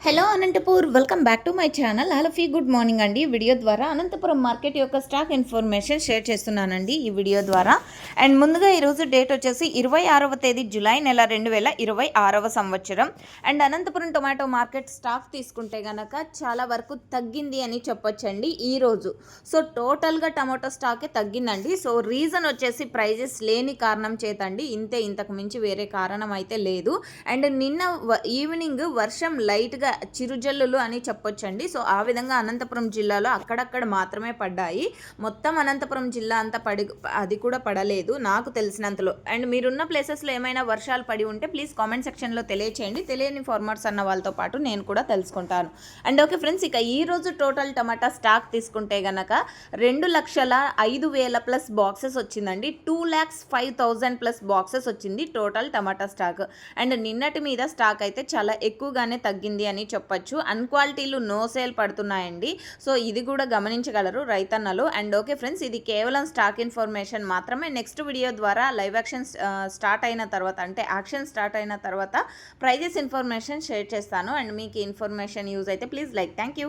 Hello Anantapur welcome back to my channel. Hello good morning అండి. Video ద్వారా Anantapuram market యొక్క stock information share చేస్తున్నానండి ఈ వీడియో ద్వారా. అండ్ ముందుగా ఈరోజు డేట్ వచ్చేసి 26వ తేదీ జూలై నెల 2026వ సంవత్సరం. And Anantapuram tomato market stock తీసుకుంటే కనుక చాలా వరకు తగ్గింది అని చెప్పొచ్చండి ఈరోజు. సో టోటల్గా టమాటో స్టాకే తగ్గిందండి. సో రీజన్ వచ్చేసి ప్రైజెస్ లేని కారణం చేతండి, ఇంతకు మించి వేరే కారణం అయితే లేదు. అండ్ నిన్న ఈవినింగ్ వర్షం లైట్గా చిరుజల్లులు అని చెప్పొచ్చండి. సో ఆ విధంగా అనంతపురం జిల్లాలో అక్కడక్కడ మాత్రమే పడ్డాయి. మొత్తం అనంతపురం జిల్లా అంతా అది కూడా పడలేదు నాకు తెలిసినంతలో. అండ్ మీరున్న ప్లేసెస్లో ఏమైనా వర్షాలు పడి ఉంటే ప్లీజ్ కామెంట్ సెక్షన్లో తెలియచేయండి. తెలియని ఫార్మర్స్ అన్న వాళ్ళతో పాటు నేను కూడా తెలుసుకుంటాను. అండ్ ఓకే ఫ్రెండ్స్, ఇక ఈరోజు టోటల్ టమాటా స్టాక్ తీసుకుంటే గనక 2,05,000 ప్లస్ బాక్సెస్ వచ్చిందండి. 2,05,000 ప్లస్ బాక్సెస్ వచ్చింది టోటల్ టమాటా స్టాక్. అండ్ నిన్నటి మీద స్టాక్ అయితే చాలా ఎక్కువగానే తగ్గింది అని చెప్పొచ్చు. అన్క్వాలిటీలు నో సేల్ పడుతున్నాయండి. సో ఇది కూడా గమనించగలరు రైతన్నలు. అండ్ ఓకే ఫ్రెండ్స్, ఇది కేవలం స్టాక్ ఇన్ఫర్మేషన్ మాత్రమే. నెక్స్ట్ వీడియో ద్వారా లైవ్ యాక్షన్ స్టార్ట్ అయిన తర్వాత, అంటే యాక్షన్ స్టార్ట్ అయిన తర్వాత ప్రైజెస్ ఇన్ఫర్మేషన్ షేర్ చేస్తాను. అండ్ మీకు ఇన్ఫర్మేషన్ యూజ్ అయితే ప్లీజ్ లైక్. Thank you.